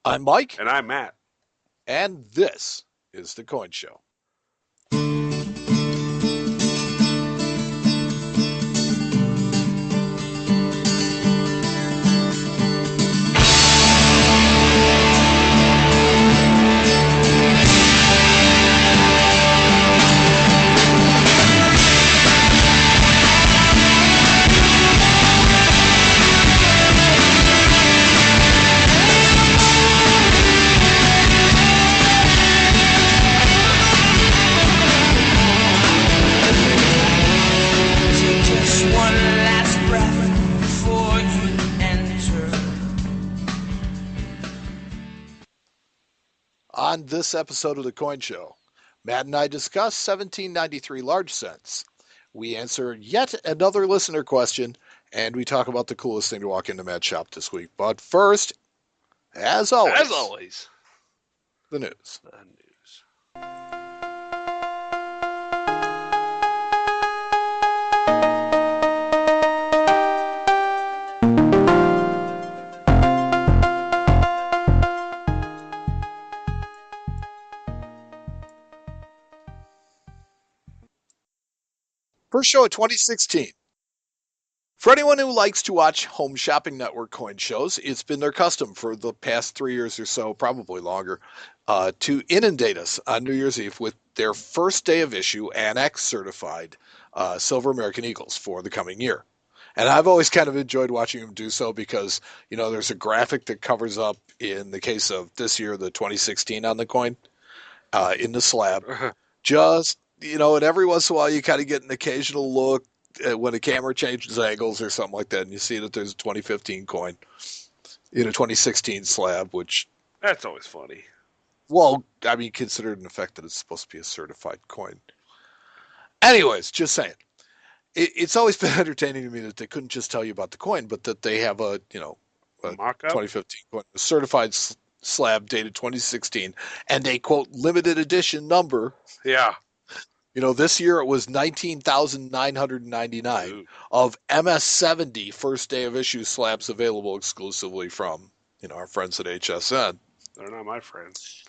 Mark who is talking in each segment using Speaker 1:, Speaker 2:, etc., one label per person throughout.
Speaker 1: I'm Mike,
Speaker 2: And I'm Matt.
Speaker 1: and this is The Coin Show.
Speaker 3: Take just one last breath before you enter.
Speaker 1: On this episode of The Coin Show, Matt and I discuss 1793 large cents. We answer yet another listener question, and we talk about the coolest thing to walk into Matt's shop this week. But first, as always, the news.
Speaker 2: The news.
Speaker 1: First show of 2016. For anyone who likes to watch Home Shopping Network coin shows, it's been their custom for the past 3 years or so, probably longer, to inundate us on New Year's Eve with their first day of issue Annex certified Silver American Eagles for the coming year. And I've always kind of enjoyed watching them do so because, there's a graphic that covers up, in the case of this year, the 2016 on the coin, in the slab. Just, and every once in a while you kind of get an occasional look when a camera changes angles or something like that, and you see that there's a 2015 coin in a 2016 slab, which,
Speaker 2: That's always funny.
Speaker 1: well, I mean, considered in effect that it's supposed to be a certified coin. Anyways, just saying. It's always been entertaining to me that they couldn't just tell you about the coin, but that they have a
Speaker 2: Mock-up?
Speaker 1: 2015 coin, a certified slab dated 2016, and a, quote, limited edition number.
Speaker 2: Yeah.
Speaker 1: This year it was 19,999
Speaker 2: Ooh.
Speaker 1: of MS70 first day of issue slabs available exclusively from, our friends at HSN.
Speaker 2: They're not my friends.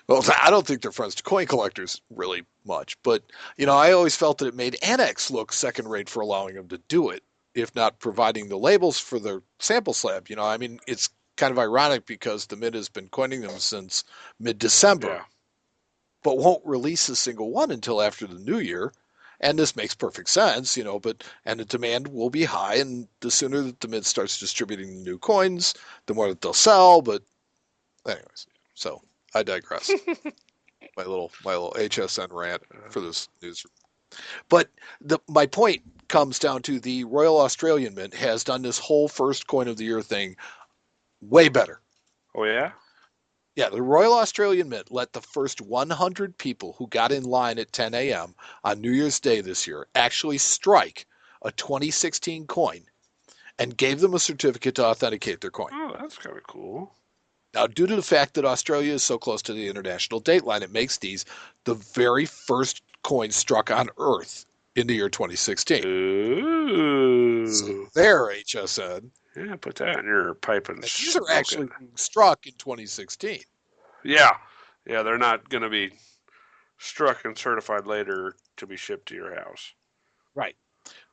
Speaker 1: Well, I don't think they're friends to coin collectors really much, but, I always felt that it made Annex look second rate for allowing them to do it, if not providing the labels for their sample slab. I mean, it's kind of ironic because the Mint has been coining them since mid-December.
Speaker 2: Yeah.
Speaker 1: But won't release a single one until after the new year. And this makes perfect sense, and the demand will be high, and the sooner that the Mint starts distributing new coins, the more that they'll sell. But anyways, so I digress. my little HSN rant for this news. But my point comes down to the Royal Australian Mint has done this whole first coin of the year thing way better.
Speaker 2: Oh, yeah?
Speaker 1: Yeah, the Royal Australian Mint let the first 100 people who got in line at 10 a.m. on New Year's Day this year actually strike a 2016 coin and gave them a certificate to authenticate their coin.
Speaker 2: Oh, that's kind of cool.
Speaker 1: Now, due to the fact that Australia is so close to the international dateline, it makes these the very first coins struck on Earth in the year 2016.
Speaker 2: Ooh.
Speaker 1: So there, HSN.
Speaker 2: Yeah, put that in your pipe and
Speaker 1: These are
Speaker 2: smoke
Speaker 1: actually
Speaker 2: it.
Speaker 1: being struck in 2016.
Speaker 2: Yeah. Yeah, they're not going to be struck and certified later to be shipped to your house.
Speaker 1: Right.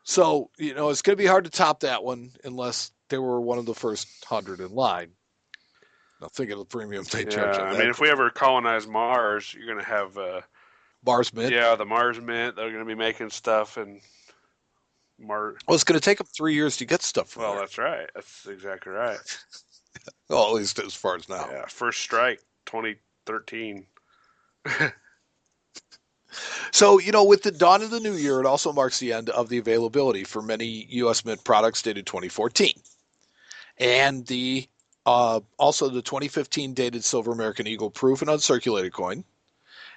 Speaker 1: So, it's going to be hard to top that one unless they were one of the first 100 in line. Now, think of the premium they charge
Speaker 2: Yeah,
Speaker 1: on
Speaker 2: I
Speaker 1: that.
Speaker 2: mean, if we ever colonize Mars, you're going to have,
Speaker 1: Mars Mint.
Speaker 2: yeah, the Mars Mint. They're going to be making stuff and
Speaker 1: Well, it's going to take them 3 years to get stuff from
Speaker 2: Well,
Speaker 1: there.
Speaker 2: that's right. That's exactly right.
Speaker 1: Well, at least as far as now.
Speaker 2: Yeah, first strike, 2013.
Speaker 1: So, with the dawn of the new year, it also marks the end of the availability for many U.S. Mint products dated 2014. And also the 2015 dated Silver American Eagle proof and uncirculated coin,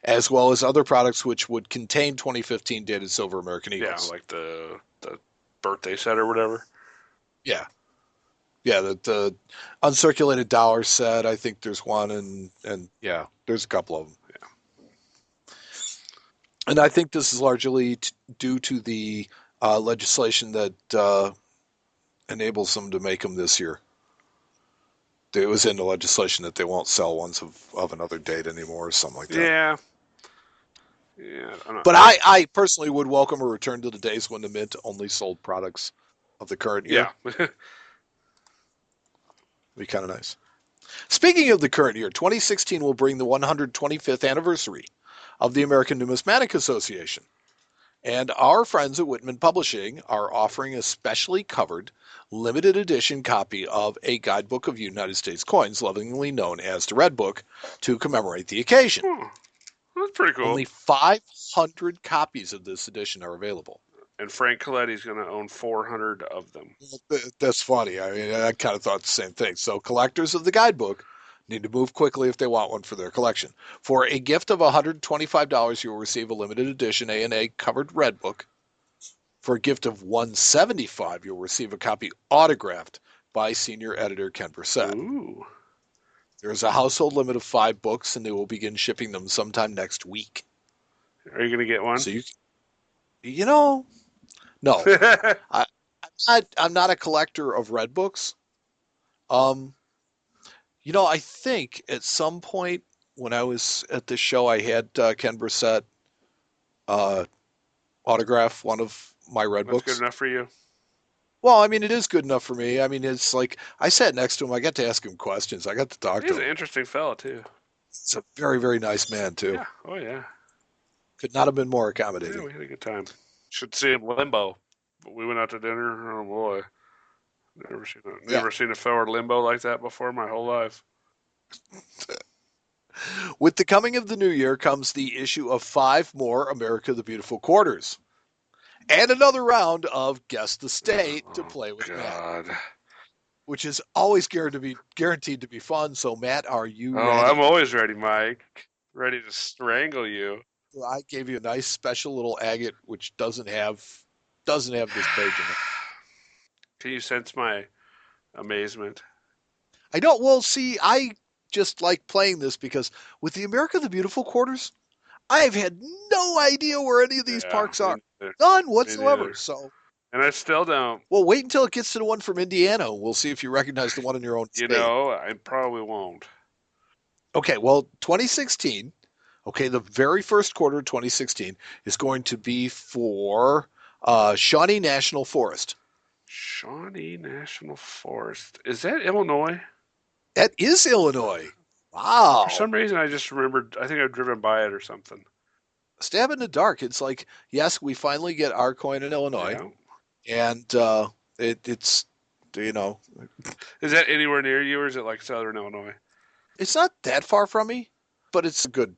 Speaker 1: as well as other products which would contain 2015 dated Silver American Eagles.
Speaker 2: Yeah, like the birthday set or whatever.
Speaker 1: Yeah. Yeah, the uncirculated dollar set, I think there's one, and yeah, there's a couple of them.
Speaker 2: Yeah.
Speaker 1: And I think this is largely due to the legislation that enables them to make them this year. it was in the legislation that they won't sell ones of another date anymore or something like that.
Speaker 2: Yeah. Yeah. I don't
Speaker 1: But
Speaker 2: know.
Speaker 1: I personally would welcome a return to the days when the Mint only sold products of the current year.
Speaker 2: Yeah.
Speaker 1: Be kind of nice. Speaking of the current year, 2016 will bring the 125th anniversary of the American Numismatic Association. And our friends at Whitman Publishing are offering a specially covered, limited edition copy of a guidebook of United States coins, lovingly known as the Red Book, to commemorate the occasion.
Speaker 2: Oh, that's pretty cool.
Speaker 1: Only 500 copies of this edition are available.
Speaker 2: And Frank Coletti's going to own 400 of them.
Speaker 1: That's funny. I mean, I kind of thought the same thing. So collectors of the guidebook need to move quickly if they want one for their collection. For a gift of $125, you will receive a limited edition A&A covered Red Book. For a gift of $175, you'll receive a copy autographed by senior editor Ken Brissett.
Speaker 2: Ooh.
Speaker 1: There's a household limit of 5 books, and they will begin shipping them sometime next week.
Speaker 2: Are you going to get one?
Speaker 1: So no. I'm not a collector of Red Books. I think at some point when I was at this show, I had Ken Brissett autograph one of my Red
Speaker 2: That's
Speaker 1: Books.
Speaker 2: good enough for you?
Speaker 1: Well, I mean, it is good enough for me. I mean, it's like I sat next to him. I got to ask him questions. I got to talk to
Speaker 2: He's
Speaker 1: him.
Speaker 2: an interesting fella, too.
Speaker 1: He's a very, very nice man, too.
Speaker 2: Yeah. Oh, yeah.
Speaker 1: Could not have been more
Speaker 2: Yeah,
Speaker 1: accommodating.
Speaker 2: we had a good time. Should see him Limbo. We went out to dinner. Oh, boy. Never seen a forward limbo like that before in my whole life.
Speaker 1: With the coming of the new year comes the issue of 5 more America the Beautiful quarters. And another round of Guess the State to play with Matt,
Speaker 2: God.
Speaker 1: which is always guaranteed to be fun. So, Matt, are you
Speaker 2: Oh,
Speaker 1: ready?
Speaker 2: I'm always ready, Mike. Ready to strangle you.
Speaker 1: I gave you a nice special little agate, which doesn't have this page in it.
Speaker 2: Can you sense my amazement?
Speaker 1: I don't. Well, see, I just like playing this because with the America the Beautiful quarters, I have had no idea where any of these parks are. None whatsoever.
Speaker 2: neither.
Speaker 1: So,
Speaker 2: And I still don't.
Speaker 1: well, wait until it gets to the one from Indiana. We'll see if you recognize the one in your own
Speaker 2: You
Speaker 1: state.
Speaker 2: know, I probably won't.
Speaker 1: Okay, well, 2016. Okay, the very first quarter of 2016 is going to be for Shawnee National Forest.
Speaker 2: Shawnee National Forest. Is that Illinois?
Speaker 1: That is Illinois. Wow.
Speaker 2: For some reason, I just remembered. I think I've driven by it or something.
Speaker 1: Stab in the dark. It's like, yes, we finally get our coin in Illinois,
Speaker 2: Yeah.
Speaker 1: and it's
Speaker 2: Is that anywhere near you, or is it like Southern Illinois?
Speaker 1: it's not that far from me, but it's a good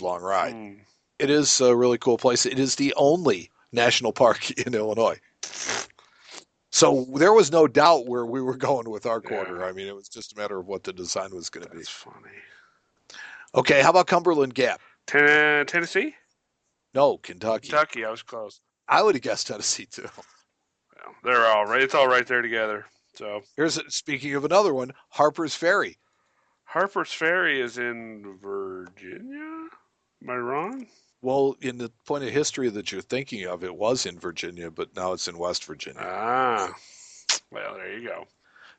Speaker 1: long ride.
Speaker 2: Hmm.
Speaker 1: It is a really cool place. It is the only national park in Illinois. So there was no doubt where we were going with our quarter.
Speaker 2: Yeah.
Speaker 1: I mean, it was just a matter of what the design was going to be.
Speaker 2: That's funny.
Speaker 1: Okay, how about Cumberland Gap?
Speaker 2: Tennessee?
Speaker 1: No, Kentucky.
Speaker 2: Kentucky. I was close.
Speaker 1: I would have guessed Tennessee too.
Speaker 2: Well, they're all right. It's all right there together. So
Speaker 1: Speaking of another one, Harper's Ferry.
Speaker 2: Harper's Ferry is in Virginia. Am I wrong?
Speaker 1: Well, in the point of history that you're thinking of, it was in Virginia, but now it's in West Virginia.
Speaker 2: Ah, well, there you go.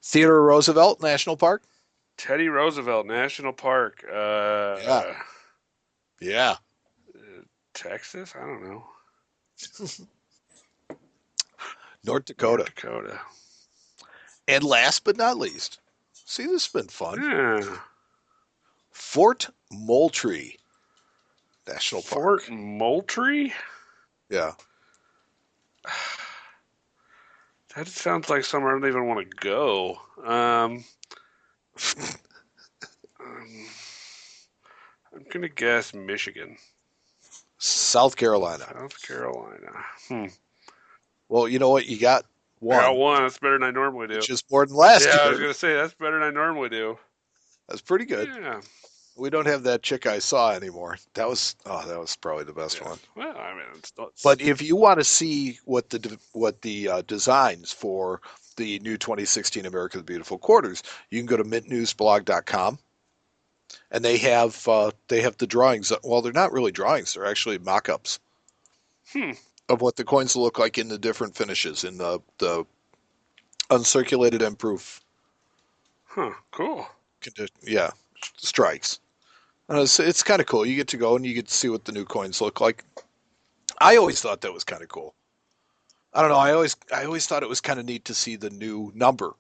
Speaker 1: Theodore Roosevelt National Park.
Speaker 2: Teddy Roosevelt National Park.
Speaker 1: Yeah.
Speaker 2: Texas? I don't know.
Speaker 1: North Dakota.
Speaker 2: North Dakota.
Speaker 1: And last but not least, see, this has been fun.
Speaker 2: Yeah.
Speaker 1: Fort Moultrie National Park.
Speaker 2: Fort Moultrie?
Speaker 1: Yeah.
Speaker 2: That sounds like somewhere I don't even want to go. I'm going to guess Michigan.
Speaker 1: South Carolina.
Speaker 2: South Carolina.
Speaker 1: Well, you know what? You got one.
Speaker 2: I got one. That's better than I normally do.
Speaker 1: Which is more than last
Speaker 2: Yeah,
Speaker 1: year.
Speaker 2: I was going to say, that's better than I normally do.
Speaker 1: That's pretty good.
Speaker 2: Yeah.
Speaker 1: We don't have that chick I saw anymore. That was probably the best one.
Speaker 2: Well, I mean, it's
Speaker 1: But if you want to see what the designs for the new 2016 America the Beautiful quarters, you can go to mintnewsblog.com, and they have the drawings. Well, they're not really drawings; they're actually mock-ups of what the coins look like in the different finishes in the uncirculated and proof.
Speaker 2: Huh. Cool.
Speaker 1: Yeah, strikes. It's kind of cool. You get to go and you get to see what the new coins look like. I always thought that was kind of cool. I don't know. I always thought it was kind of neat to see the new number.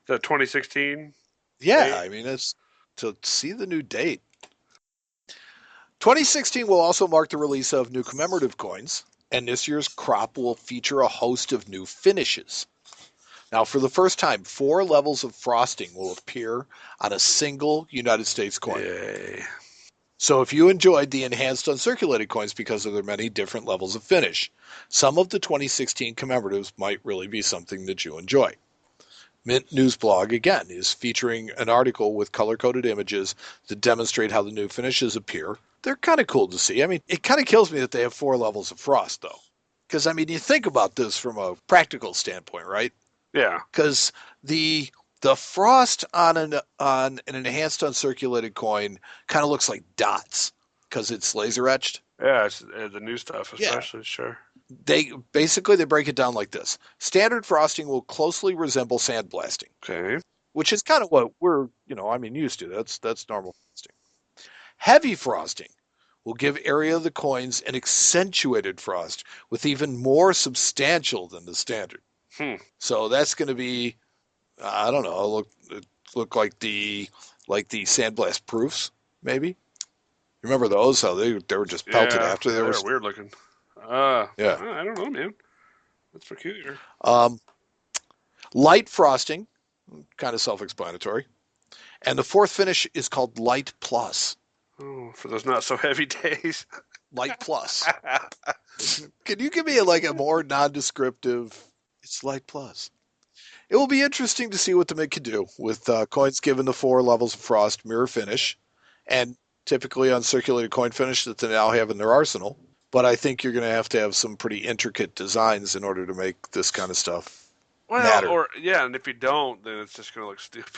Speaker 2: The 2016
Speaker 1: Yeah,
Speaker 2: date?
Speaker 1: I mean, it's to see the new date. 2016 will also mark the release of new commemorative coins, and this year's crop will feature a host of new finishes. Now, for the first time, 4 levels of frosting will appear on a single United States coin.
Speaker 2: Yay.
Speaker 1: So if you enjoyed the enhanced uncirculated coins because of their many different levels of finish, some of the 2016 commemoratives might really be something that you enjoy. Mint News Blog, again, is featuring an article with color-coded images that demonstrate how the new finishes appear. They're kind of cool to see. I mean, it kind of kills me that they have 4 levels of frost, though. Because, I mean, you think about this from a practical standpoint, right?
Speaker 2: Yeah.
Speaker 1: Because the frost on an enhanced uncirculated coin kind of looks like dots because it's laser etched.
Speaker 2: Yeah, it's the new stuff,
Speaker 1: Yeah.
Speaker 2: especially, sure.
Speaker 1: They break it down like this. Standard frosting will closely resemble sandblasting,
Speaker 2: Okay.
Speaker 1: which is kind of what we're, used to. That's normal frosting. Heavy frosting will give area of the coins an accentuated frost with even more substantial than the standard. So that's going to be, I don't know, look like the sandblast proofs, maybe. Remember those? How they were just pelted
Speaker 2: Yeah,
Speaker 1: after they
Speaker 2: they're
Speaker 1: were.
Speaker 2: weird looking.
Speaker 1: Yeah.
Speaker 2: I don't know, man. That's peculiar.
Speaker 1: Light frosting, kind of self-explanatory. And the fourth finish is called Light Plus.
Speaker 2: Oh, for those not so heavy days.
Speaker 1: Light Plus. Can you give me a more non-descriptive? It's Light Plus. It will be interesting to see what the Mint can do with coins given the 4 levels of frost, mirror finish, and typically uncirculated coin finish that they now have in their arsenal. But I think you're going to have some pretty intricate designs in order to make this kind of stuff matter.
Speaker 2: And if you don't, then it's just gonna look stupid.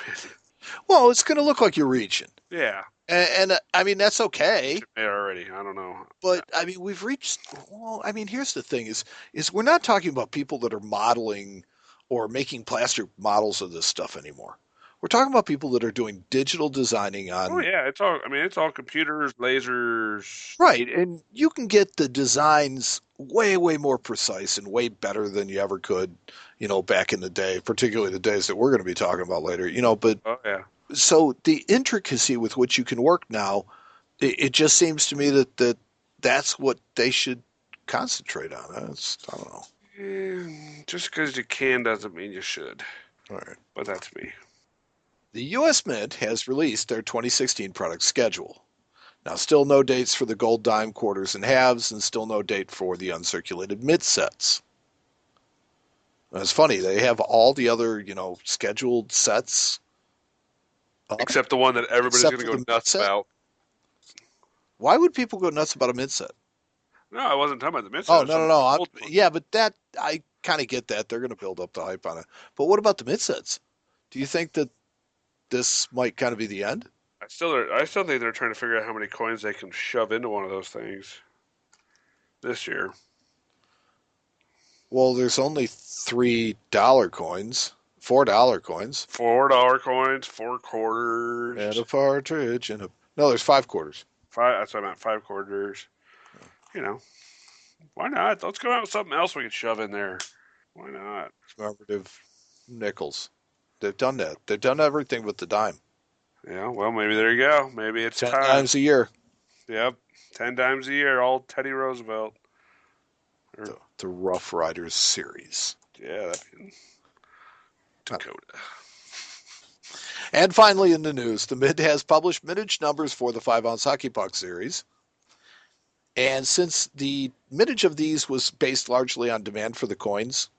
Speaker 1: Well, it's going to look like you're reaching.
Speaker 2: Yeah.
Speaker 1: And I mean, that's okay.
Speaker 2: Yeah, already. I don't know.
Speaker 1: But I mean, we've reached. Well, I mean, here's the thing: is we're not talking about people that are modeling or making plastic models of this stuff anymore. We're talking about people that are doing digital designing on.
Speaker 2: Oh yeah, it's all. I mean, it's all computers, lasers.
Speaker 1: Right, and you can get the designs way, way more precise and way better than you ever could, back in the day, particularly the days that we're going to be talking about later. But
Speaker 2: Oh yeah.
Speaker 1: so the intricacy with which you can work now, it just seems to me that's what they should concentrate on. I don't know.
Speaker 2: Just because you can doesn't mean you should.
Speaker 1: All right.
Speaker 2: But that's me.
Speaker 1: The U.S. Mint has released their 2016 product schedule. Now, still no dates for the gold dime, quarters, and halves, and still no date for the uncirculated mint sets. And it's funny, they have all the other, scheduled sets up.
Speaker 2: Except the one that everybody's
Speaker 1: Except
Speaker 2: going to
Speaker 1: for
Speaker 2: go
Speaker 1: the
Speaker 2: nuts
Speaker 1: mint set?
Speaker 2: about.
Speaker 1: Why would people go nuts about a mint set?
Speaker 2: No, I wasn't talking about the mint.
Speaker 1: Oh, no. Yeah, but that, I kind of get that. They're going to build up the hype on it. But what about the mint sets? Do you think that this might kind of be the end?
Speaker 2: I still think they're trying to figure out how many coins they can shove into one of those things this year.
Speaker 1: Well, there's only $3 coins, $4 coins,
Speaker 2: $4 coins, 4 quarters,
Speaker 1: and a partridge, and no, there's 5 quarters.
Speaker 2: 5. That's what I meant. 5 quarters. Why not? Let's go out with something else we can shove in there. Why not?
Speaker 1: Commemorative nickels. They've done that. They've done everything with the dime.
Speaker 2: Yeah, well, maybe there you go. Maybe it's
Speaker 1: 10
Speaker 2: time.
Speaker 1: times a year.
Speaker 2: Yep, 10 times a year. All Teddy Roosevelt.
Speaker 1: The Rough Riders series.
Speaker 2: Yeah, that'd be Dakota.
Speaker 1: And finally, in the news, the Mint has published mintage numbers for the 5-ounce hockey puck series. And since the mintage of these was based largely on demand for the coins,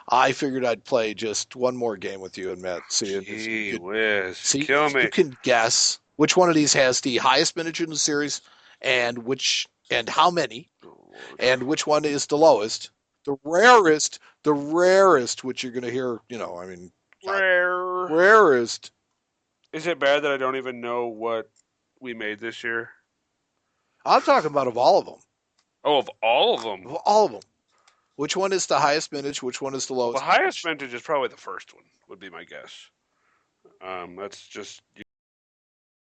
Speaker 1: I figured I'd play just one more game with you and Matt.
Speaker 2: Gee whiz. Kill
Speaker 1: if
Speaker 2: me.
Speaker 1: you can guess which one of these has the highest mintage in the series, and how many, and which one is the lowest. The rarest, which you're going to hear, rarest.
Speaker 2: Is it bad that I don't even know what we made this year?
Speaker 1: I'm talking about of all of them.
Speaker 2: Oh, of all of them?
Speaker 1: Of all of them. Which one is the highest mintage? Which one is the lowest?
Speaker 2: The highest vintage is probably the first one, would be my guess. That's just